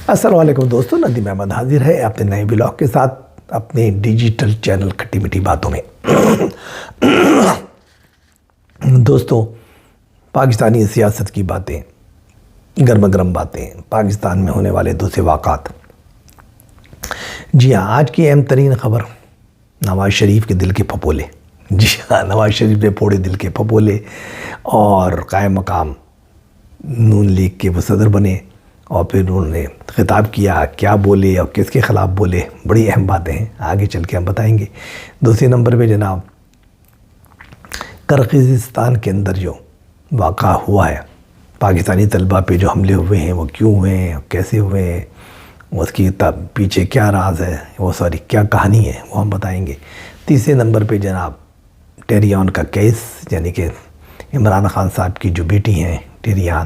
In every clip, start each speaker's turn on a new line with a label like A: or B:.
A: السلام علیکم دوستو، ندیم احمد حاضر ہے اپنے نئے بلاگ کے ساتھ اپنے ڈیجیٹل چینل کھٹی میٹھی باتوں میں۔ دوستو، پاکستانی سیاست کی باتیں، گرما گرم باتیں، پاکستان میں ہونے والے دوسرے واقعات۔ جی ہاں، آج کی اہم ترین خبر نواز شریف کے دل کے پھپولے۔ جی ہاں، نواز شریف نے پھوڑے دل کے پھپولے اور قائم مقام نون لیگ کے وہ صدر بنے، اور پھر انہوں نے خطاب کیا، کیا بولے اور کس کے خلاف بولے، بڑی اہم باتیں ہیں، آگے چل کے ہم بتائیں گے۔ دوسرے نمبر پہ جناب، کرغزستان کے اندر جو واقعہ ہوا ہے، پاکستانی طلبہ پہ جو حملے ہوئے ہیں وہ کیوں ہوئے ہیں، کیسے ہوئے ہیں، اس کی پیچھے کیا راز ہے، کیا کہانی ہے، وہ ہم بتائیں گے۔ تیسرے نمبر پہ جناب، ٹیریان کا کیس، یعنی کہ عمران خان صاحب کی جو بیٹی ہیں ٹیریان،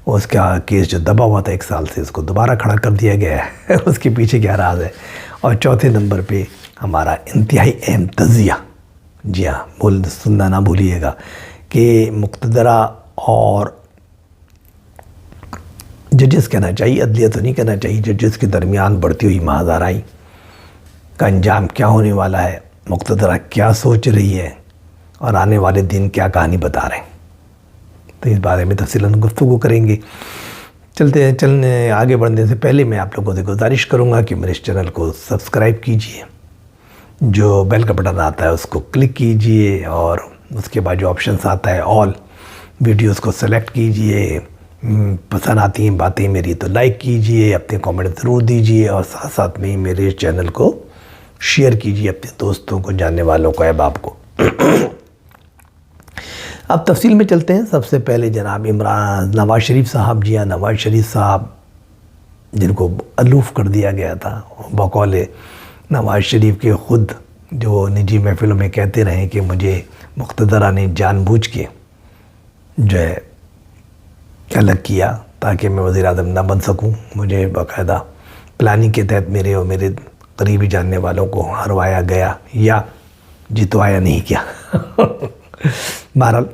A: اس کا کیس جو دبا ہوا تھا 1 سال سے، اس کو دوبارہ کھڑا کر دیا گیا ہے، اس کے پیچھے کیا راز ہے۔ اور چوتھے نمبر پہ ہمارا انتہائی اہم تجزیہ، جی ہاں سننا نہ بھولیے گا، کہ مقتدرہ اور ججز کہنا چاہیے، عدلیہ تو نہیں کہنا چاہیے، ججز کے درمیان بڑھتی ہوئی ماہزارائی کا انجام کیا ہونے والا ہے، مقتدرہ کیا سوچ رہی ہے، اور آنے والے دن کیا کہانی بتا رہے ہیں، تو اس بارے میں تفصیلاً گفتگو کریں گے۔ چلنے آگے بڑھنے سے پہلے میں آپ لوگوں سے گزارش کروں گا کہ میرے اس چینل کو سبسکرائب کیجئے، جو بیل کا بٹن آتا ہے اس کو کلک کیجئے، اور اس کے بعد جو آپشنز آتا ہے آل ویڈیوز کو سلیکٹ کیجئے۔ پسند آتی ہیں باتیں میری تو لائک کیجئے، اپنے کامنٹ ضرور دیجئے، اور ساتھ ساتھ میں میرے چینل کو شیئر کیجئے اپنے دوستوں کو، جاننے والوں کو، احباب کو۔ اب تفصیل میں چلتے ہیں۔ سب سے پہلے جناب نواز شریف صاحب، جی ہاں نواز شریف صاحب، جن کو الوف کر دیا گیا تھا، بقول نواز شریف کے خود جو نجی محفلوں میں کہتے رہے کہ مجھے مقتدرہ نے جان بوجھ کے جو ہے الگ کیا تاکہ میں وزیر اعظم نہ بن سکوں، مجھے باقاعدہ پلاننگ کے تحت میرے اور میرے قریبی جاننے والوں کو ہروایا گیا یا جتوایا نہیں کیا۔ بہرحال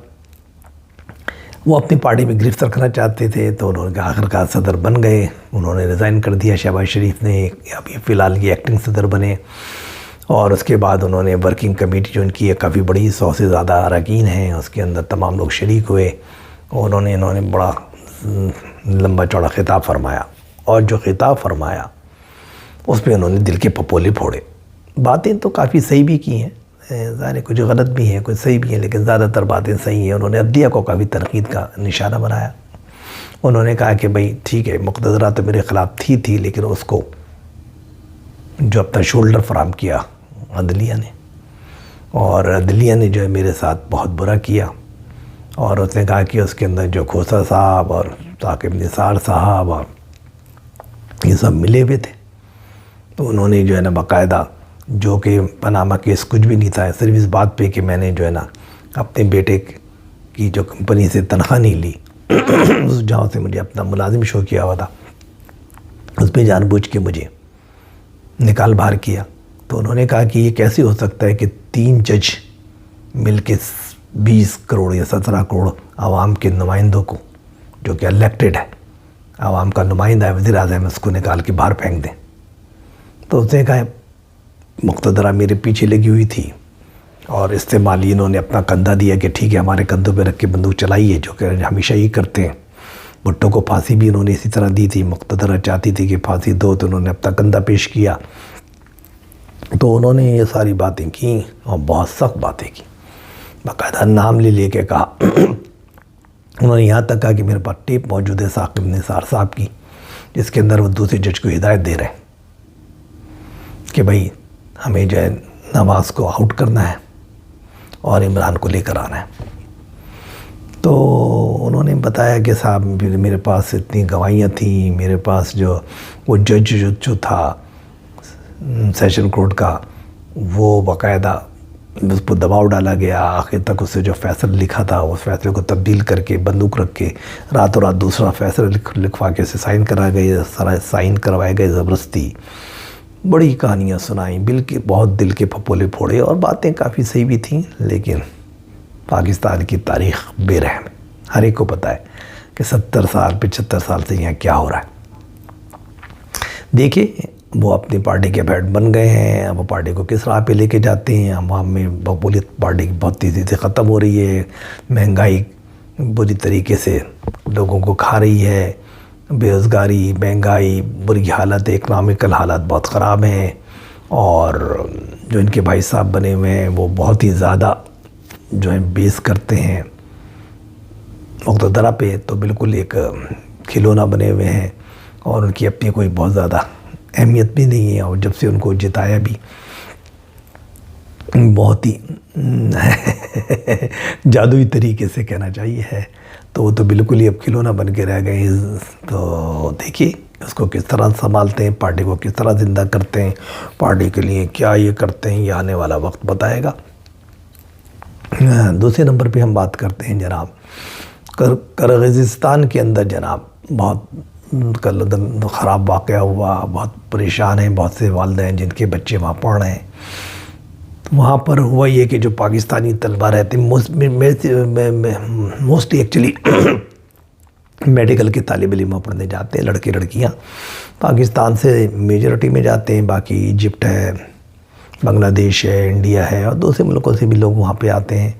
A: وہ اپنی پارٹی میں گرفت رکھنا چاہتے تھے، تو انہوں نے آخرکار صدر بن گئے، انہوں نے ریزائن کر دیا شہباز شریف نے، ابھی فی الحال یہ ایکٹنگ صدر بنے، اور اس کے بعد انہوں نے ورکنگ کمیٹی جو ان کی ہے کافی بڑی، 100 سے زیادہ اراکین ہیں، اس کے اندر تمام لوگ شریک ہوئے، اور انہوں نے بڑا لمبا چوڑا خطاب فرمایا، اور جو خطاب فرمایا اس پہ انہوں نے دل کے پھپولے پھوڑے۔ باتیں تو کافی صحیح بھی کی ہیں، ظاہر کچھ غلط بھی ہیں، کچھ صحیح بھی ہیں، لیکن زیادہ تر باتیں صحیح ہیں۔ انہوں نے عدلیہ کو کافی تنقید کا نشانہ بنایا۔ انہوں نے کہا کہ بھئی ٹھیک ہے، مقتدرہ تو میرے خلاف تھی لیکن اس کو جو اپنا شولڈر فراہم کیا عدلیہ نے، اور عدلیہ نے جو ہے میرے ساتھ بہت برا کیا، اور اس نے کہا کہ اس کے اندر جو کھوسا صاحب اور ثاقب نثار صاحب اور یہ سب ملے ہوئے تھے، تو انہوں نے جو ہے نا باقاعدہ، جو کہ پاناما کیس کچھ بھی نہیں تھا، صرف اس بات پہ کہ میں نے جو ہے نا اپنے بیٹے کی جو کمپنی سے تنخواہ نہیں لی، اس جہاں سے مجھے اپنا ملازم شو کیا ہوا تھا، اس پہ جان بوجھ کے مجھے نکال باہر کیا۔ تو انہوں نے کہا کہ یہ کیسے ہو سکتا ہے کہ 3 جج مل کے 20 کروڑ یا 17 کروڑ عوام کے نمائندوں کو، جو کہ الیکٹڈ ہے، عوام کا نمائندہ ہے وزیر اعظم، اس کو نکال کے باہر پھینک دیں۔ تو اس نے کہا مقتدرہ میرے پیچھے لگی ہوئی تھی، اور استعمالی انہوں نے اپنا کندھا دیا کہ ٹھیک ہے ہمارے کندھوں پہ رکھ کے بندوق چلائیے، جو کہ ہمیشہ ہی کرتے ہیں۔ بھٹو کو پھانسی بھی انہوں نے اسی طرح دی تھی، مقتدرہ چاہتی تھی کہ پھانسی دو، تو انہوں نے اپنا کندھا پیش کیا۔ تو انہوں نے یہ ساری باتیں کی، اور بہت سخت باتیں کی، باقاعدہ نام لے کے کہا۔ انہوں نے یہاں تک کہا کہ میرے پاس ٹیپ موجود ہے ثاقب نثار صاحب کی، جس کے اندر وہ دوسرے جج کو ہدایت دے رہے ہیں کہ بھئی ہمیں جو ہے نواز کو آؤٹ کرنا ہے اور عمران کو لے کر آنا ہے۔ تو انہوں نے بتایا کہ صاحب میرے پاس اتنی گواہیاں تھیں، میرے پاس جو وہ جج جو تھا سیشن کورٹ کا، وہ باقاعدہ اس پر دباؤ ڈالا گیا، آخر تک اسے جو فیصلہ لکھا تھا اس فیصلے کو تبدیل کر کے بندوق رکھ کے راتوں رات دوسرا فیصلہ لکھوا کے اسے سائن کروائے گئے زبردستی۔ بڑی کہانیاں سنائیں، بہت دل کے پھپولے پھوڑے، اور باتیں کافی صحیح بھی تھیں، لیکن پاکستان کی تاریخ بے رحم ہے، ہر ایک کو پتہ ہے کہ 70 سال 75 سال سے یہاں کیا ہو رہا ہے۔ دیکھیے وہ اپنی پارٹی کے ہیڈ بن گئے ہیں، اب وہ پارٹی کو کس راہ پہ لے کے جاتے ہیں۔ عوام میں مقبولیت پارٹی کی بہت تیزی سے ختم ہو رہی ہے، مہنگائی بری طریقے سے لوگوں کو کھا رہی ہے، بے روزگاری، مہنگائی، بری حالت، اکنامکل حالات بہت خراب ہیں، اور جو ان کے بھائی صاحب بنے ہوئے ہیں وہ بہت ہی زیادہ جو ہے بیس کرتے ہیں مقتدرہ پہ، تو بالکل ایک کھلونا بنے ہوئے ہیں، اور ان کی اپنی کوئی بہت زیادہ اہمیت بھی نہیں ہے، اور جب سے ان کو جتایا بھی بہت ہی جادوئی طریقے سے کہنا چاہیے ہے، تو وہ تو بالکل ہی اب کھلونا بن کے رہ گئے ہیں۔ تو دیکھیے اس کو کس طرح سنبھالتے ہیں، پارٹی کو کس طرح زندہ کرتے ہیں، پارٹی کے لیے کیا یہ کرتے ہیں، یہ آنے والا وقت بتائے گا۔ دوسرے نمبر پہ ہم بات کرتے ہیں جناب قرغیزستان کے اندر جناب بہت خراب واقعہ ہوا، بہت پریشان ہیں بہت سے والدین جن کے بچے وہاں پڑھ رہے ہیں۔ وہاں پر ہوا یہ کہ جو پاکستانی طلبہ رہتے ہیں موسٹلی ایکچولی میڈیکل کے طالب علم پڑھنے جاتے ہیں، لڑکے لڑکیاں پاکستان سے میجورٹی میں جاتے ہیں، باقی ایجپٹ ہے، بنگلہ دیش ہے، انڈیا ہے، اور دوسرے ملکوں سے بھی لوگ وہاں پہ آتے ہیں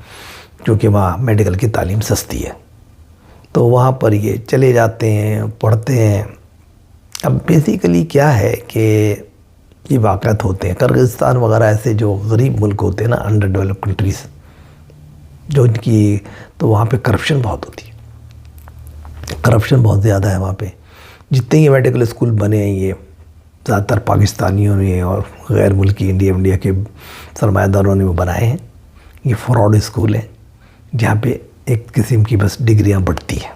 A: کیونکہ وہاں میڈیکل کی تعلیم سستی ہے، تو وہاں پر یہ چلے جاتے ہیں، پڑھتے ہیں۔ اب بیسیکلی کیا ہے کہ یہ واقعات ہوتے ہیں قرغیزستان وغیرہ ایسے جو غریب ملک ہوتے ہیں نا، انڈر ڈیولپ کنٹریز، جو ان کی تو وہاں پہ کرپشن بہت ہوتی ہے، کرپشن بہت زیادہ ہے وہاں پہ۔ جتنے یہ میڈیکل اسکول بنے ہیں یہ زیادہ تر پاکستانیوں نے اور غیر ملکی انڈیا کے سرمایہ داروں نے وہ بنائے ہیں۔ یہ فراڈ اسکول ہیں جہاں پہ ایک قسم کی بس ڈگریاں بڑھتی ہیں،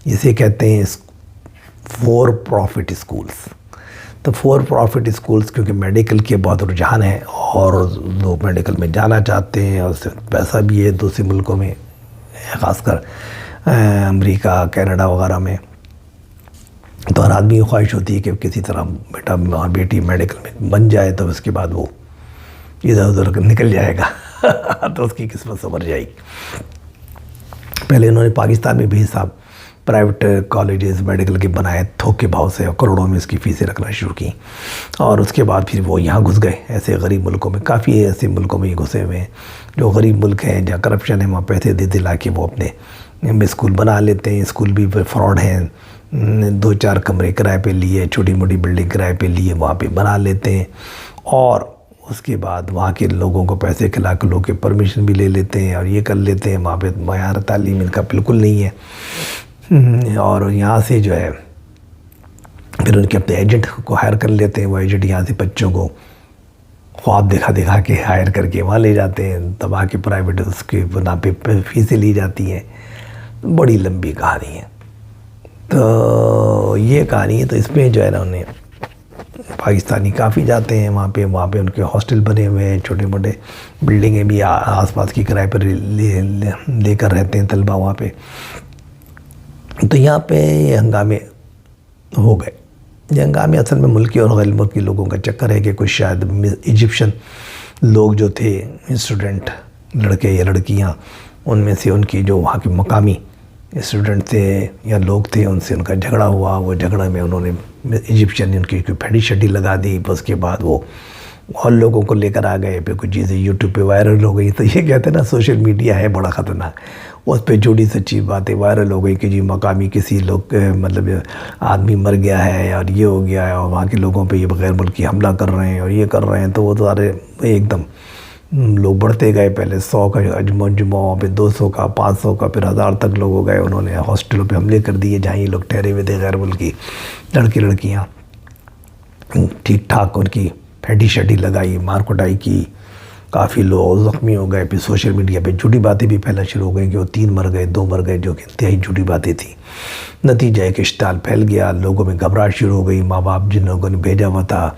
A: جسے کہتے ہیں فور پروفٹ اسکولز۔ تو فور پروفٹ اسکولز کیونکہ میڈیکل کے بہت رجحان ہے اور لوگ میڈیکل میں جانا چاہتے ہیں، اور اس سے پیسہ بھی ہے دوسرے ملکوں میں، خاص کر امریکہ، کینیڈا وغیرہ میں، تو ہر آدمی کی خواہش ہوتی ہے کہ کسی طرح بیٹا اور بیٹی میڈیکل میں بن جائے، تو اس کے بعد وہ ادھر ادھر نکل جائے گا تو اس کی قسمت سنور جائے گی۔ پہلے انہوں نے پاکستان میں بھی صاحب پرائیویٹ کالجز میڈیکل کے بنائے تھوک کے بھاؤ سے، اور کروڑوں میں اس کی فیسیں رکھنا شروع کی، اور اس کے بعد پھر وہ یہاں گھس گئے۔ ایسے غریب ملکوں میں کافی ایسے ملکوں میں یہ گھسے ہوئے ہیں جو غریب ملک ہیں، جہاں کرپشن ہے، وہاں پیسے دے دلا کے وہ اپنے اسکول بنا لیتے ہیں۔ اسکول بھی فراڈ ہیں، 2-4 کمرے کرائے پہ لیے، چھوٹی موٹی بلڈنگ کرائے پہ لیے وہاں پہ بنا لیتے ہیں، اور اس کے بعد وہاں کے لوگوں کو پیسے کھلا کے لوگ کے پرمیشن بھی لے لیتے ہیں، اور یہ کر لیتے ہیں۔ وہاں پہ معیار تعلیم ان کا بالکل نہیں ہے، اور یہاں سے جو ہے پھر ان کے اپنے ایجنٹ کو ہائر کر لیتے ہیں۔ وہ ایجنٹ یہاں سے بچوں کو خواب دکھا کے ہائر کر کے وہاں لے جاتے ہیں، تباہ کے پرائیویٹ اس کے بنا پہ فیسیں لی جاتی ہیں۔ بڑی لمبی کہانی ہے، تو یہ کہانی ہے۔ تو اس میں جو ہے نا انہیں پاکستانی کافی جاتے ہیں وہاں پہ ان کے ہاسٹل بنے ہوئے ہیں، چھوٹے موٹے بلڈنگیں بھی آس پاس کی کرائے پر لے کر رہتے ہیں طلبہ وہاں پہ۔ تو یہاں پہ یہ ہنگامے ہو گئے۔ یہ ہنگامے اصل میں ملکی اور غیر ملکی لوگوں کا چکر ہے کہ کچھ شاید ایجپشن لوگ جو تھے، اسٹوڈنٹ لڑکے یا لڑکیاں، ان میں سے ان کی جو وہاں کے مقامی اسٹوڈنٹ تھے یا لوگ تھے، ان سے ان کا جھگڑا ہوا۔ وہ جھگڑے میں انہوں نے ایجپشین ان کی پھیڑی شڈی لگا دی، اس کے بعد وہ اور لوگوں کو لے کر آ گئے، پھر کچھ چیزیں یوٹیوب پہ وائرل ہو گئی۔ تو یہ کہتے ہیں نا سوشل میڈیا ہے بڑا خطرناک، اس پہ جھوٹی سچی باتیں وائرل ہو گئی کہ جی مقامی کسی لوگ مطلب آدمی مر گیا ہے اور یہ ہو گیا ہے، اور وہاں کے لوگوں پہ یہ غیر ملکی حملہ کر رہے ہیں اور یہ کر رہے ہیں۔ تو وہ سارے ایک دم لوگ بڑھتے گئے، پہلے 100 کا مجموعہ، پھر 200 کا، 500 کا، پھر 1000 تک لوگ ہو گئے۔ انہوں نے ہاسٹلوں پہ حملے کر دیے جہاں یہ لوگ ٹھہرے ہوئے تھے، غیر ملکی لڑکی لڑکیاں، ٹھیک ٹھاک ان کی پھیٹی شڈی لگائی، مار کٹائی کی، کافی لوگ زخمی ہو گئے۔ پھر سوشل میڈیا پہ جھوٹی باتیں بھی پھیلنا شروع ہو گئیں کہ وہ 3 مر گئے، 2 مر گئے، جو کہ انتہائی جھوٹی باتیں تھیں۔ نتیجہ ہے کہ اشتعال پھیل گیا، لوگوں میں گھبراہٹ شروع ہو گئی۔ ماں باپ جن لوگوں نے بھیجا ہوا تھا،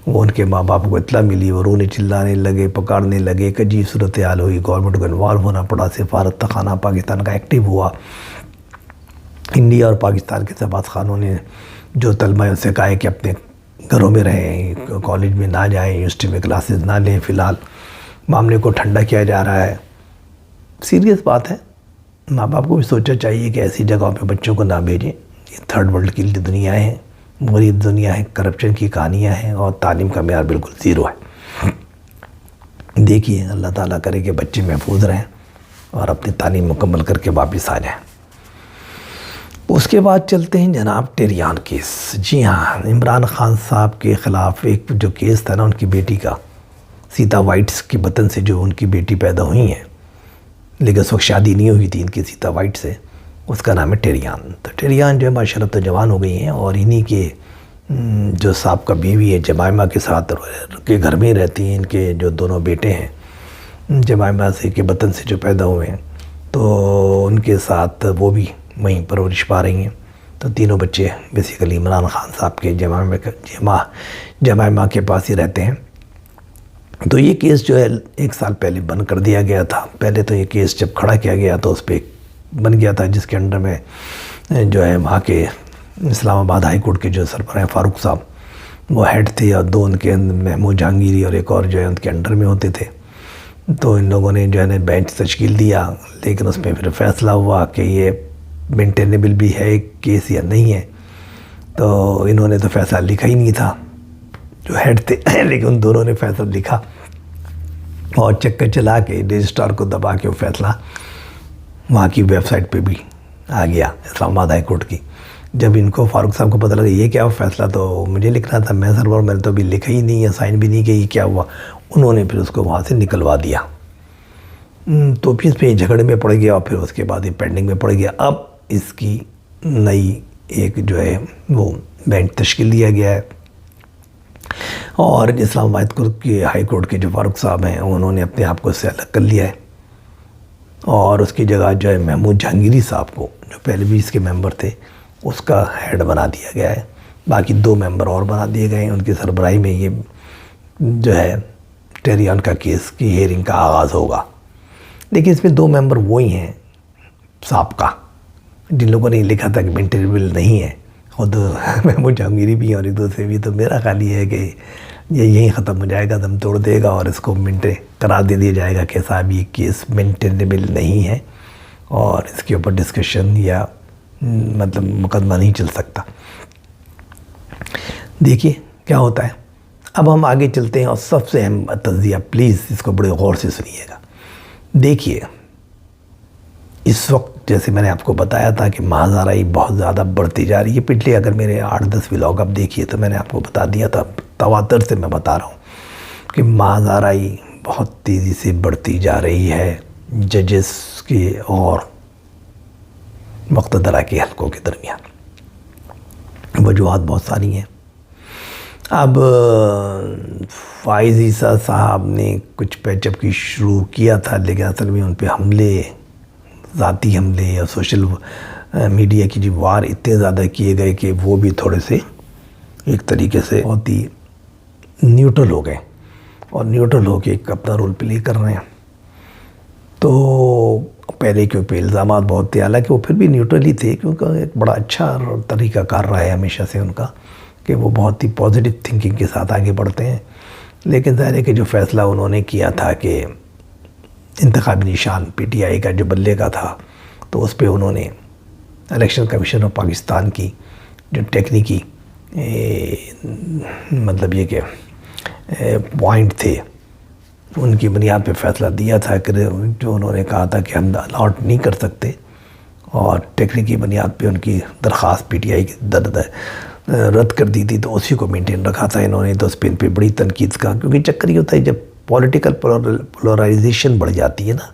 A: وہ ان کے ماں باپ کو اطلاع ملی، وہ رونے چلانے لگے، پکارنے لگے، ایک عجیب صورتحال ہوئی۔ گورنمنٹ کو انوالو ہونا پڑا، سفارت خانہ پاکستان کا ایکٹیو ہوا۔ انڈیا اور پاکستان کے سفارت خانوں نے جو طلبہ ان سے کہا ہے کہ اپنے گھروں میں رہیں، کالج میں نہ جائیں، یونیورسٹی میں کلاسز نہ لیں، فی الحال معاملے کو ٹھنڈا کیا جا رہا ہے۔ سیریس بات ہے، ماں باپ کو بھی سوچنا چاہیے کہ ایسی جگہوں پہ بچوں کو نہ بھیجیں۔ یہ 3rd ورلڈ کی دنیا ہے، غریب دنیا ہے، کرپشن کی کہانیاں ہیں، اور تعلیم کا معیار بالکل زیرو ہے۔ دیکھیے اللہ تعالیٰ کرے کہ بچے محفوظ رہیں اور اپنی تعلیم مکمل کر کے واپس آ جائیں۔ اس کے بعد چلتے ہیں جناب ٹیریان کیس۔ جی ہاں، عمران خان صاحب کے خلاف ایک جو کیس تھا نا، ان کی بیٹی کا، سیتا وائٹس کے بطن سے جو ان کی بیٹی پیدا ہوئی ہیں، لیکن اس وقت شادی نہیں ہوئی تھی ان کی سیتا وائٹ سے، اس کا نام ہے ٹیریان۔ تو ٹیریان جو ہے ماشاء اللہ تو جوان ہو گئی ہیں، اور انہی کے جو صاحب کا بیوی ہے جمائمہ کے ساتھ کے گھر میں رہتی ہیں۔ ان کے جو دونوں بیٹے ہیں جمائمہ سے کے بطن سے جو پیدا ہوئے ہیں، تو ان کے ساتھ وہ بھی وہیں پرورش پا رہی ہیں۔ تو تینوں بچے بیسیکلی عمران خان صاحب کے جمائمہ کے پاس ہی رہتے ہیں۔ تو یہ کیس جو ہے 1 سال پہلے بند کر دیا گیا تھا۔ پہلے تو یہ کیس جب کھڑا کیا گیا تو اس پہ بن گیا تھا، جس کے انڈر میں جو ہے وہاں کے اسلام آباد ہائی کورٹ کے جو سربراہ فاروق صاحب وہ ہیڈ تھے، اور 2 ان کے محمود جہانگیری اور ایک اور جو ہے ان کے انڈر میں ہوتے تھے۔ تو ان لوگوں نے جو ہے بینچ تشکیل دیا، لیکن اس میں پھر فیصلہ ہوا کہ یہ مینٹینیبل بھی ہے کیس یا نہیں ہے۔ تو انہوں نے تو فیصلہ لکھا ہی نہیں تھا جو ہیڈ تھے، لیکن ان دونوں نے فیصلہ لکھا اور چکر چلا کے رجسٹرار کو دبا کے وہ فیصلہ وہاں کی ویب سائٹ پہ بھی آ گیا، اسلام آباد ہائی کورٹ کی۔ جب ان کو فاروق صاحب کو پتہ لگا یہ کیا فیصلہ تو مجھے لکھنا تھا، میں سرور میں نے تو ابھی لکھا ہی نہیں ہے، سائن بھی نہیں کیا، یہ کیا ہوا، انہوں نے پھر اس کو وہاں سے نکلوا دیا۔ تو پھر اس پہ جھگڑے میں پڑ گیا، اور پھر اس کے بعد یہ پینڈنگ میں پڑ گیا۔ اب اس کی نئی ایک جو ہے وہ بینچ تشکیل دیا گیا ہے، اور اسلام آباد کے ہائی کورٹ کے جو فاروق صاحب ہیں انہوں نے اپنے آپ کو اس سے الگ کر لیا ہے، اور اس کی جگہ جو ہے محمود جہانگیری صاحب کو، جو پہلے بھی اس کے ممبر تھے، اس کا ہیڈ بنا دیا گیا ہے۔ باقی 2 ممبر اور بنا دیے گئے ہیں، ان کی سربراہی میں یہ جو ہے ٹیریان کا کیس کی ہیئرنگ کا آغاز ہوگا۔ لیکن اس میں 2 ممبر وہی ہیں سابقہ جن لوگوں نے لکھا تھا کہ مینٹینیبل نہیں ہے، خود محمود جہانگیری بھی اور دوسرے بھی۔ تو میرا خیال یہ ہے کہ یہ یہیں ختم ہو جائے گا، دم توڑ دے گا، اور اس کو قرار دے دیا جائے گا کہ صاحب یہ کیس مینٹینیبل نہیں ہے، اور اس کے اوپر ڈسکشن یا مطلب مقدمہ نہیں چل سکتا۔ دیکھیے کیا ہوتا ہے۔ اب ہم آگے چلتے ہیں، اور سب سے اہم تجزیہ، پلیز اس کو بڑے غور سے سنیے گا۔ دیکھیے اس وقت جیسے میں نے آپ کو بتایا تھا کہ ماہزارائی بہت زیادہ بڑھتی جا رہی ہے۔ پچھلے اگر میرے 8-10 ولاگ آپ دیکھیے تو میں نے آپ کو بتا دیا تھا، تواتر سے میں بتا رہا ہوں کہ ماہزارائی بہت تیزی سے بڑھتی جا رہی ہے ججز کے اور مقتدرہ کے حلقوں کے درمیان۔ وجوہات بہت ساری ہیں۔ اب فائز عیسیٰ صاحب نے کچھ پیچ اپ کی شروع کیا تھا، لیکن اصل میں ان پہ حملے، ذاتی حملے یا سوشل میڈیا کی جو وار اتنے زیادہ کیے گئے کہ وہ بھی تھوڑے سے ایک طریقے سے بہت ہی نیوٹرل ہو گئے، اور نیوٹرل ہو کے ایک اپنا رول پلے کر رہے ہیں۔ تو پہلے کے اوپر الزامات بہت تھے، حالانکہ وہ پھر بھی نیوٹرل ہی تھے، کیونکہ ایک بڑا اچھا طریقہ کار رہا ہے ہمیشہ سے ان کا کہ وہ بہت ہی پازیٹیو تھنکنگ کے ساتھ آگے بڑھتے ہیں۔ لیکن ظاہر ہے کہ جو فیصلہ انہوں نے کیا تھا کہ انتخابی نشان پی ٹی آئی کا جو بلے کا تھا، تو اس پہ انہوں نے الیکشن کمیشن آف پاکستان کی جو ٹیکنیکی مطلب یہ کہ پوائنٹ تھے ان کی بنیاد پہ فیصلہ دیا تھا کہ جو انہوں نے کہا تھا کہ ہم الاٹ نہیں کر سکتے، اور ٹیکنیکی بنیاد پہ ان کی درخواست پی ٹی آئی کی رد کر دی تھی، تو اسی کو مینٹین رکھا تھا انہوں نے۔ تو اس پہ ان پہ بڑی تنقید کا، کیونکہ چکر یہ ہوتا ہے جب پولیٹیکل پولرائزیشن بڑھ جاتی ہے نا،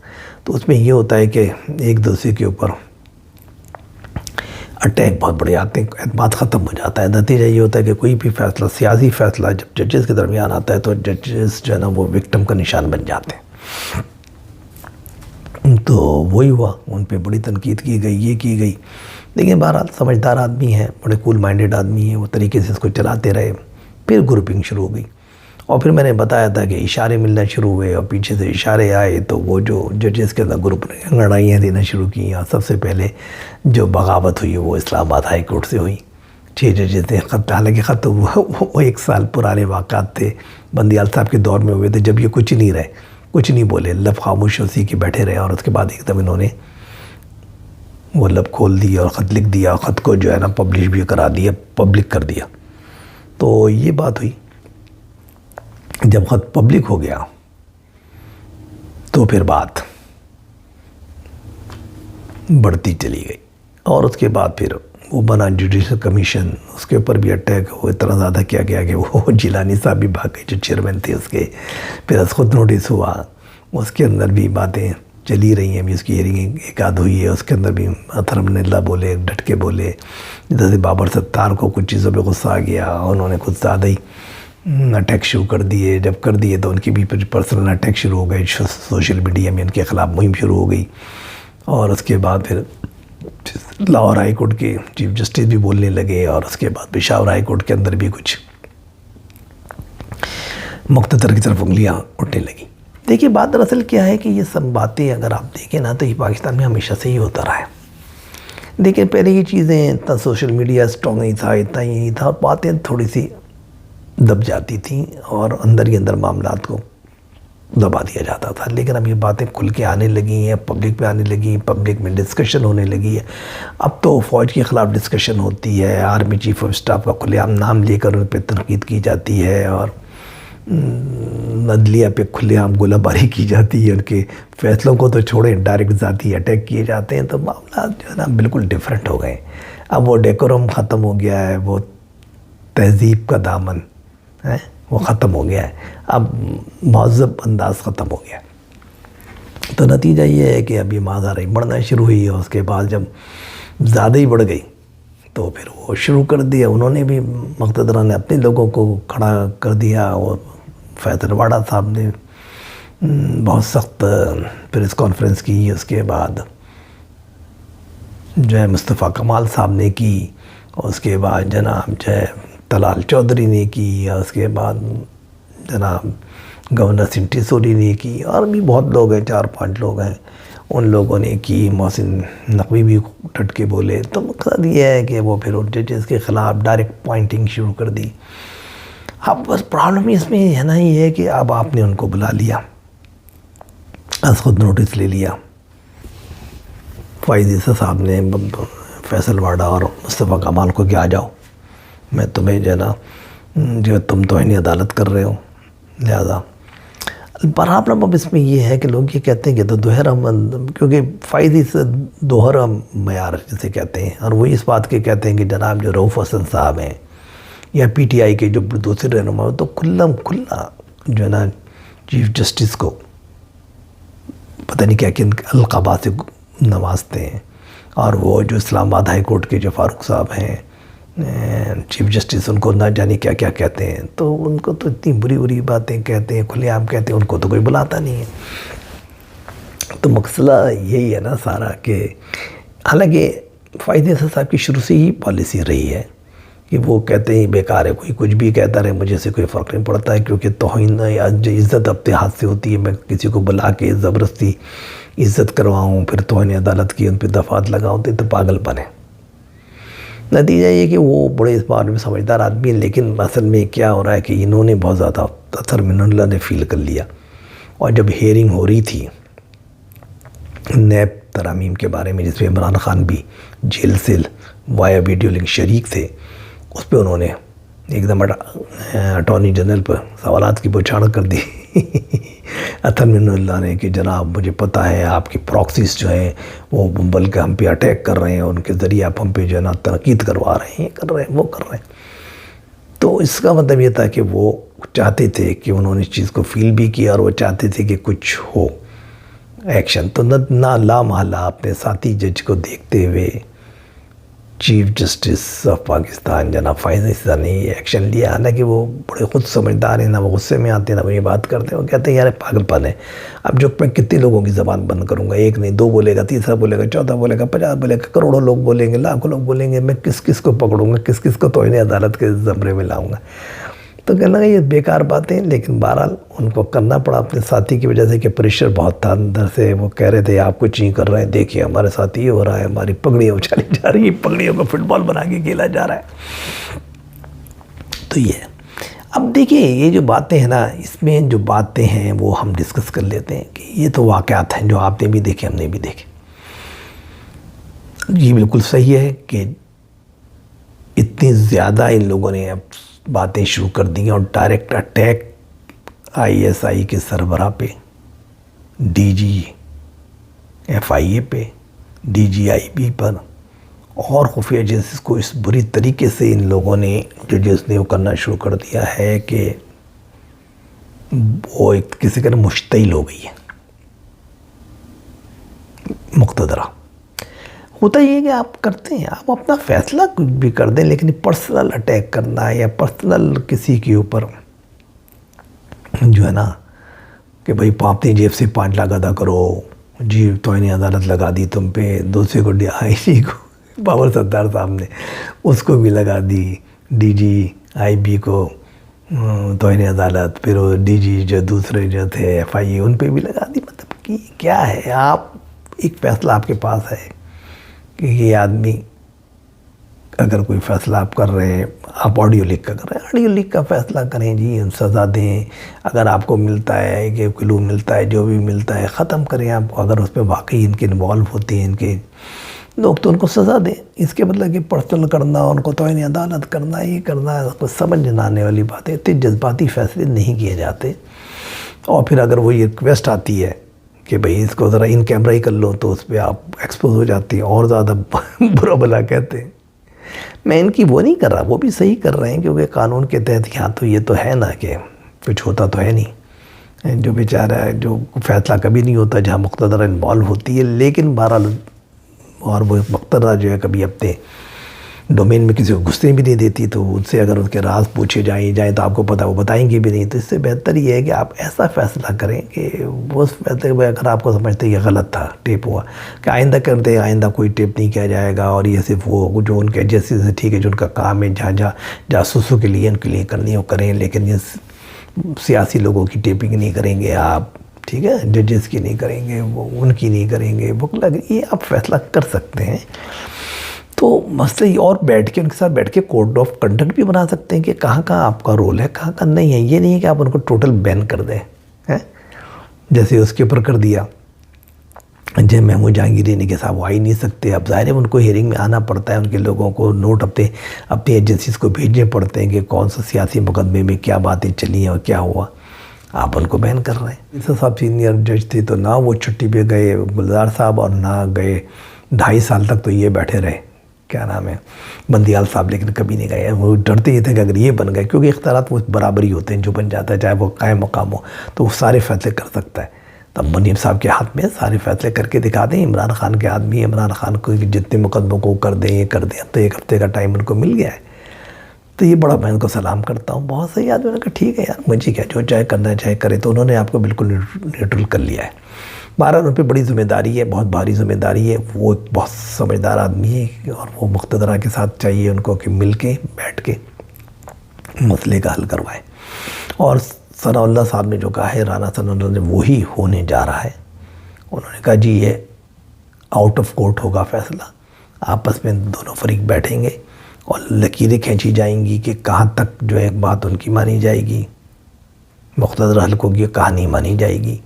A: تو اس میں یہ ہوتا ہے کہ ایک دوسرے کے اوپر اٹیک بہت بڑے آتے ہیں، اعتماد ختم ہو جاتا ہے۔ نتیجہ یہ ہوتا ہے کہ کوئی بھی فیصلہ، سیاسی فیصلہ جب ججز کے درمیان آتا ہے تو ججز جو ہے نا وہ وکٹم کا نشان بن جاتے ہیں۔ تو وہی ہوا، ان پہ بڑی تنقید کی گئی، یہ کی گئی، لیکن بہرحال سمجھدار آدمی ہیں، بڑے کول مائنڈڈ آدمی ہیں، وہ طریقے سے اس کو چلاتے رہے۔ پھر گروپنگ شروع ہو گئی، اور پھر میں نے بتایا تھا کہ اشارے ملنا شروع ہوئے، اور پیچھے سے اشارے آئے، تو وہ جو ججز کے اندر گروپ نے لڑائیاں دینا شروع کی، اور سب سے پہلے جو بغاوت ہوئی وہ اسلام آباد ہائی کورٹ سے ہوئی۔ 6 ججز نے خط، حالانکہ خط وہ 1 سال پرانے واقعات تھے، بندیال صاحب کے دور میں ہوئے تھے، جب یہ کچھ نہیں رہے، کچھ نہیں بولے، لب خاموش اسی کے بیٹھے رہے، اور اس کے بعد ایک دم انہوں نے وہ لب کھول دی اور خط لکھ دیا، خط کو جو ہے نا پبلش بھی کرا دیا، پبلک کر دیا. تو یہ بات ہوئی. جب خط پبلک ہو گیا تو پھر بات بڑھتی چلی گئی، اور اس کے بعد پھر وہ بنا جوڈیشل کمیشن، اس کے اوپر بھی اٹیک وہ اتنا زیادہ کیا گیا کہ وہ جیلانی صاحب بھی بھاگ گئے جو چیئرمین تھے اس کے. پھر از خود نوٹس ہوا، اس کے اندر بھی باتیں چلی رہی ہیں. ابھی اس کی ہیئرنگ ایک آدھ ہوئی ہے، اس کے اندر بھی اطہر من اللہ بولے، ڈٹ کے بولے. جیسے بابر ستار کو کچھ چیزوں پہ غصہ آ گیا، انہوں نے کچھ زیادہ ہی اٹیک شروع کر دیے. جب کر دیے تو ان کی بھی پرسنل اٹیک شروع ہو گئے، سوشل میڈیا میں ان کے خلاف مہم شروع ہو گئی. اور اس کے بعد پھر لاہور ہائی کورٹ کے چیف جسٹس بھی بولنے لگے، اور اس کے بعد پشاور ہائی کورٹ کے اندر بھی کچھ مقتدر کی طرف انگلیاں اٹھنے لگیں. دیکھیے بات دراصل کیا ہے کہ یہ سب باتیں اگر آپ دیکھیں نا تو یہ پاکستان میں ہمیشہ سے ہی ہوتا رہا ہے. دیکھیں پہلے یہ چیزیں اتنا سوشل میڈیا اسٹرانگ نہیں تھا، اتنا ہی نہیں تھا، باتیں تھوڑی سی دب جاتی تھیں اور اندر ہی اندر معاملات کو دبا دیا جاتا تھا. لیکن اب یہ باتیں کھل کے آنے لگی ہیں، پبلک پہ آنے لگی ہیں، پبلک میں ڈسکشن ہونے لگی ہے. اب تو فوج کے خلاف ڈسکشن ہوتی ہے، آرمی چیف آف اسٹاف کا کھلے عام نام لے کر ان پہ تنقید کی جاتی ہے، اور عدلیہ پہ کھلے عام گولہ باری کی جاتی ہے. ان کے فیصلوں کو تو چھوڑیں، ڈائریکٹ ذاتی اٹیک کیے جاتے ہیں. تو معاملات جو ہے نا بالکل ڈیفرنٹ ہو گئے. اب وہ ڈیکورم ختم ہو گیا ہے، وہ تہذیب کا دامن ہے وہ ختم ہو گیا ہے، اب مہذب انداز ختم ہو گیا. تو نتیجہ یہ ہے کہ اب یہ مازاداری بڑھنا شروع ہوئی ہے. اس کے بعد جب زیادہ ہی بڑھ گئی تو پھر وہ شروع کر دیا، انہوں نے بھی مقتدران نے اپنے لوگوں کو کھڑا کر دیا. اور فیصل واڑہ صاحب نے بہت سخت پریس کانفرنس کی، اس کے بعد جو ہے مصطفیٰ کمال صاحب نے کی، اور اس کے بعد جناب جو ہے طلال چودھری نے کی، اور اس کے بعد جناب گورنر سنٹی سوری نے کی، اور بھی بہت لوگ ہیں، 4-5 لوگ ہیں، ان لوگوں نے کی. محسن نقوی بھی ڈٹ کے بولے. تو مقصد یہ ہے کہ وہ پھر ججز کے خلاف ڈائریکٹ پوائنٹنگ شروع کر دی. اب بس پرابلم اس میں ہے نا یہ ہے کہ اب آپ نے ان کو بلا لیا، از خود نوٹس لے لیا. فائز عیسیٰ صاحب نے فیصل واڑہ اور مصطفیٰ کمال کو کہ آ جاؤ، میں تمہیں جو ہے نا جو تم توہین عدالت کر رہے ہو، لہذا پرابلم اب اس میں یہ ہے کہ لوگ یہ کہتے ہیں کہ تو دوہرا، کیونکہ فائز سے دوہرا معیار جسے کہتے ہیں، اور وہ اس بات کے کہتے ہیں کہ جناب جو رؤوف حسن صاحب ہیں یا پی ٹی آئی کے جو دوسرے رہنما تو کھلا جو ہے نا چیف جسٹس کو پتہ نہیں کیا کن القابات سے نوازتے ہیں. اور وہ جو اسلام آباد ہائی کورٹ کے جو فاروق صاحب ہیں چیف جسٹس، ان کو نہ جانے کیا کیا کہتے ہیں. تو ان کو تو اتنی بری بری باتیں کہتے ہیں، کھلے عام کہتے ہیں، ان کو تو کوئی بلاتا نہیں ہے. تو مسئلہ یہی ہے نا سارا کہ حالانکہ فائز عیسیٰ صاحب کی شروع سے ہی پالیسی رہی ہے کہ وہ کہتے ہیں بیکار ہے، کوئی کچھ بھی کہتا رہے، مجھے سے کوئی فرق نہیں پڑتا ہے، کیونکہ توہین یا عزت اپنے ہاتھ سے ہوتی ہے. میں کسی کو بلا کے زبردستی عزت کرواؤں، پھر توہین عدالت کی ان پہ دفعات لگاؤں تو پاگل بنے. نتیجہ یہ کہ وہ بڑے اس بارے میں سمجھدار آدمی ہیں، لیکن اصل میں کیا ہو رہا ہے کہ انہوں نے بہت زیادہ اطہر من اللہ نے فیل کر لیا. اور جب ہیئرنگ ہو رہی تھی نیب ترامیم کے بارے میں، جس میں عمران خان بھی جیل سے وایا ویڈیو لنک شریک تھے، اس پہ انہوں نے ایک دم اٹارنی جنرل پر سوالات کی بوچھاڑ کر دی اطہر من اللہ نے کہ جناب مجھے پتہ ہے آپ کی پراکسیز جو ہیں وہ بلکہ ہم پہ اٹیک کر رہے ہیں، ان کے ذریعے آپ ہم پہ جو ہے نا تنقید کروا رہے ہیں، کر رہے ہیں، وہ کر رہے ہیں. تو اس کا مطلب یہ تھا کہ وہ چاہتے تھے کہ انہوں نے اس چیز کو فیل بھی کیا، اور وہ چاہتے تھے کہ کچھ ہو ایکشن. تو نہ لا محالہ اپنے ساتھی جج کو دیکھتے ہوئے چیف جسٹس آف پاکستان جناب فائز عیسیٰ نے یہ ایکشن لیا. حالانکہ وہ بڑے خود سمجھدار ہیں، نہ وہ غصے میں آتے ہیں، نہ وہ یہ بات کرتے ہیں. وہ کہتے ہیں یار پاگل پن ہے، اب جو میں کتنے لوگوں کی زبان بند کروں گا، ایک نہیں، 2 بولے گا، تیسرا بولے گا، 14 بولے گا، 50 بولے گا، کروڑوں لوگ بولیں گے، لاکھوں لوگ بولیں گے، میں کس کس کو پکڑوں گا، کس کس کو توہین عدالت کے زمرے میں لاؤں گا. تو کہنا یہ بیکار باتیں. لیکن بہرحال ان کو کرنا پڑا اپنے ساتھی کی وجہ سے کہ پریشر بہت تھا اندر سے. وہ کہہ رہے تھے آپ کچھ نہیں کر رہے ہیں، دیکھیے ہمارے ساتھ یہ ہو رہا ہے، ہماری پگڑیاں اچھالی جا رہی ہیں، پگڑیوں کو فٹ بال بنا کے کھیلا جا رہا ہے. تو یہ اب دیکھیے یہ جو باتیں ہیں نا، اس میں جو باتیں ہیں وہ ہم ڈسکس کر لیتے ہیں کہ یہ تو واقعات ہیں جو آپ نے بھی دیکھے، ہم نے بھی دیکھے. یہ بالکل صحیح ہے کہ اتنی زیادہ ان لوگوں نے اب باتیں شروع کر دی ہیں اور direct attack I S I کے سربراہ پہ، ڈی جی ایف آئی اے پہ، ڈی جی آئی بی پر اور خفیہ ایجنسیز کو اس بری طریقے سے ان لوگوں نے ججز نے وہ کرنا شروع کر دیا ہے کہ وہ ایک کسی کا مشتعل ہو گئی ہے مقتدرہ۔ ہوتا یہ ہے کہ آپ کرتے ہیں، آپ اپنا فیصلہ کچھ بھی کر دیں، لیکن پرسنل اٹیک کرنا یا پرسنل کسی کے اوپر جو ہے نا کہ بھئی اپنی جیب سے 5 لاکھ ادا کرو، جی توہین عدالت لگا دی تم پہ، دوسرے کو ڈی آئی جی کو بابر ستار صاحب نے اس کو بھی لگا دی، ڈی جی آئی بی کو توہین عدالت، پھر وہ ڈی جی جو دوسرے جو تھے ایف آئی اے ان پہ بھی لگا دی۔ مطلب کہ کیا ہے، آپ ایک فیصلہ آپ کے پاس ہے کہ یہ آدمی اگر کوئی فیصلہ آپ کر رہے ہیں، آپ آڈیو لکھ کر رہے ہیں، آڈیو لکھ کا فیصلہ کریں جی، سزا دیں، اگر آپ کو ملتا ہے کہ کلو ملتا ہے، جو بھی ملتا ہے ختم کریں آپ، اگر اس پہ واقعی ان کے انوالو ہوتے ہیں ان کے لوگ تو ان کو سزا دیں۔ اس کے مطلب کہ پرسنل کرنا، ان کو توہین عدالت کرنا، یہ کرنا کچھ سمجھ نہ آنے والی باتیں، اتنے جذباتی فیصلے نہیں کیے جاتے۔ اور پھر اگر وہی ریکویسٹ آتی ہے کہ بھئی اس کو ذرا ان کیمرہ ہی کر لو، تو اس پہ آپ ایکسپوز ہو جاتی ہیں اور زیادہ برا بھلا کہتے ہیں۔ میں ان کی وہ نہیں کر رہا، وہ بھی صحیح کر رہے ہیں کیونکہ قانون کے تحت یہاں تو یہ تو ہے نا کہ کچھ ہوتا تو ہے نہیں، جو بیچارہ ہے جو فیصلہ کبھی نہیں ہوتا جہاں مقتدرہ انوالو ہوتی ہے، لیکن بہرحال اور وہ مقتدرہ جو ہے کبھی اپنے ڈومین میں کسی کو گھسنے بھی نہیں دیتی، تو ان سے اگر ان کے راز پوچھے جائیں تو آپ کو پتہ وہ بتائیں گے بھی نہیں۔ تو اس سے بہتر یہ ہے کہ آپ ایسا فیصلہ کریں کہ وہ فیصلے میں اگر آپ کو سمجھتے یہ غلط تھا، ٹیپ ہوا، کہ آئندہ کرتے آئندہ کوئی ٹیپ نہیں کیا جائے گا، اور یہ صرف وہ جو ان کے ایجنسی سے ٹھیک ہے جو ان کا کام ہے جہاں جاسوسوں کے لیے ان کے لیے کرنی وہ کریں، لیکن یہ سیاسی لوگوں کی ٹیپنگ نہیں کریں گے آپ، ٹھیک ہے، ججز کی نہیں کریں گے، وہ ان کی نہیں کریں گے، یہ آپ فیصلہ کر سکتے ہیں۔ تو مسئلہ یہ، اور بیٹھ کے ان کے ساتھ بیٹھ کے کوڈ آف کنڈکٹ بھی بنا سکتے ہیں کہ کہاں کہاں آپ کا رول ہے، کہاں کہاں نہیں ہے۔ یہ نہیں ہے کہ آپ ان کو ٹوٹل بین کر دیں، جیسے اس کے اوپر کر دیا جے محمود جہانگیری نے کہ صاحب وہ آ ہی نہیں سکتے۔ اب ظاہر ہے ان کو ہیئرنگ میں آنا پڑتا ہے، ان کے لوگوں کو نوٹ اپنی ایجنسیز کو بھیجنے پڑتے ہیں کہ کون سا سیاسی مقدمے میں کیا باتیں چلی ہیں اور کیا ہوا، آپ ان کو بین کر رہے ہیں۔ اس صاحب سینئر جج تھے تو نہ وہ چھٹی پہ گئے گلزار صاحب، اور نہ گئے 2.5 سال تک تو یہ بیٹھے رہے، کیا نام ہے، بندیال صاحب، لیکن کبھی نہیں گئے۔ وہ ڈرتے ہی تھے کہ اگر یہ بن گئے، کیونکہ اختیارات وہ برابر ہی ہوتے ہیں، جو بن جاتا ہے چاہے وہ قائم مقام ہو تو وہ سارے فیصلے کر سکتا ہے۔ تب منیب صاحب کے ہاتھ میں سارے فیصلے کر کے دکھا دیں، عمران خان کے آدمی، عمران خان کو جتنے مقدموں کو کر دیں یہ کر دیں، اب تو 1 ہفتے کا ٹائم ان کو مل گیا ہے۔ تو یہ بڑا میں ان کو سلام کرتا ہوں، بہت صحیح آدمی نے کہا ٹھیک ہے یار، مجھے کیا، جو چاہے کرنا چاہے کرے، تو انہوں نے آپ کو بالکل نیوٹرل کر لیا ہے۔ بہرحال ان پہ بڑی ذمہ داری ہے، بہت بھاری ذمہ داری ہے، وہ ایک بہت سمجھدار آدمی ہے، اور وہ مقتدرہ کے ساتھ چاہیے ان کو کہ مل کے بیٹھ کے مسئلے کا حل کروائے۔ اور ثناء اللہ صاحب نے جو کہا ہے، رانا ثناء اللہ نے، وہی ہونے جا رہا ہے۔ انہوں نے کہا جی یہ آؤٹ آف کورٹ ہوگا فیصلہ، آپس میں دونوں فریق بیٹھیں گے اور لکیریں کھینچی جائیں گی کہ کہاں تک جو ہے بات ان کی مانی جائے گی، مقتدرہ حلقوں کی کہاں نہیں مانی جائے گی،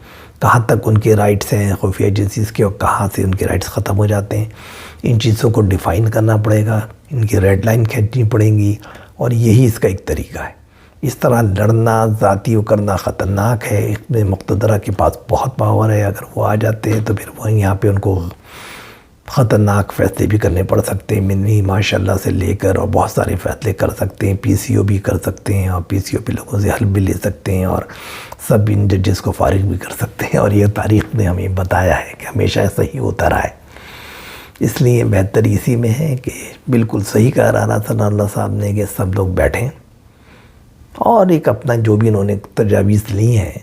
A: کہاں تک ان کے رائٹس ہیں خفیہ ایجنسیز کے اور کہاں سے ان کے رائٹس ختم ہو جاتے ہیں۔ ان چیزوں کو ڈیفائن کرنا پڑے گا، ان کی ریڈ لائن کھینچنی پڑیں گی، اور یہی اس کا ایک طریقہ ہے۔ اس طرح لڑنا، ذاتی وہ کرنا خطرناک ہے۔ اس میں مقتدرہ کے پاس بہت پاور ہے، اگر وہ آ جاتے ہیں تو پھر وہ یہاں پہ ان کو خطرناک فیصلے بھی کرنے پڑ سکتے ہیں، منی ماشاء اللہ سے لے کر، اور بہت سارے فیصلے کر سکتے ہیں، پی سی او بھی کر سکتے ہیں، اور پی سی او پہ لوگوں سے حلف بھی لے سکتے ہیں، اور سب ان ججز کو فارغ بھی کر سکتے ہیں، اور یہ تاریخ نے ہمیں بتایا ہے کہ ہمیشہ ایسا ہی ہوتا رہا ہے۔ اس لیے بہتر اسی میں ہے کہ بالکل صحیح کہا رانا ثناء اللہ صاحب نے کہ سب لوگ بیٹھیں، اور ایک اپنا جو بھی انہوں نے تجاویز لی ہیں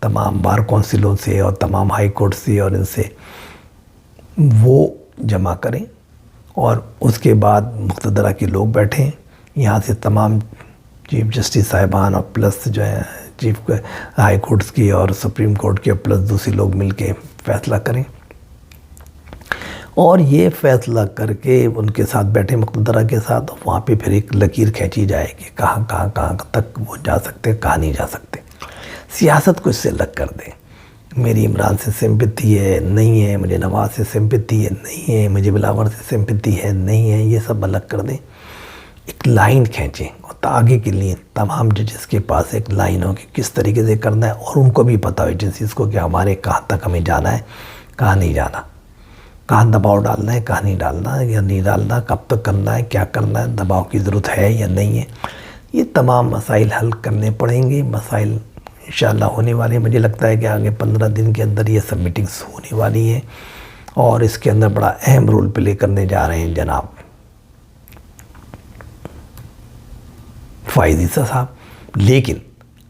A: تمام بار کونسلوں سے اور تمام ہائی کورٹ سے اور ان سے، وہ جمع کریں، اور اس کے بعد مقتدرہ کے لوگ بیٹھیں، یہاں سے تمام چیف جسٹس صاحبان اور پلس جو ہے چیف ہائی کورٹس کی اور سپریم کورٹ کے پلس دوسرے لوگ مل کے فیصلہ کریں، اور یہ فیصلہ کر کے ان کے ساتھ بیٹھے مقتدرہ کے ساتھ، وہاں پہ پھر ایک لکیر کھینچی جائے کہ کہاں تک وہ جا سکتے، کہاں نہیں جا سکتے۔ سیاست کو اس سے الگ کر دیں، میری عمران سے سمپتی ہے نہیں ہے، مجھے نواز سے سمپتی ہے نہیں ہے، مجھے بلاول سے سمپتی ہے نہیں ہے، یہ سب الگ کر دیں، ایک لائن کھینچیں اور آگے کے لیے تمام ججز کے پاس ایک لائن ہو کہ کس طریقے سے کرنا ہے، اور ان کو بھی پتہ ہو ایجنسیز کو کہ ہمارے کہاں تک ہمیں جانا ہے، کہاں نہیں جانا، کہاں دباؤ ڈالنا ہے، کہاں نہیں ڈالنا یا نہیں ڈالنا، کب تک کرنا ہے، کیا کرنا ہے، دباؤ کی ضرورت ہے یا نہیں ہے. یہ تمام مسائل حل کرنے پڑیں گے. مسائل انشاءاللہ ہونے والے ہیں. مجھے لگتا ہے کہ آگے 15 دن کے اندر یہ سب میٹنگز ہونے والی ہیں، اور اس کے اندر بڑا اہم رول پلے کرنے جا رہے ہیں جناب فائز عیسیٰ صاحب. لیکن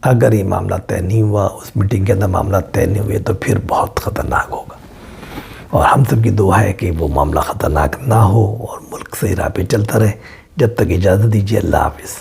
A: اگر یہ معاملہ طے نہیں ہوا، اس میٹنگ کے اندر معاملہ طے نہیں ہوئے، تو پھر بہت خطرناک ہوگا. اور ہم سب کی دعا ہے کہ وہ معاملہ خطرناک نہ ہو اور ملک صحیح راہ پہ چلتا رہے. جب تک اجازت دیجیے، اللہ حافظ.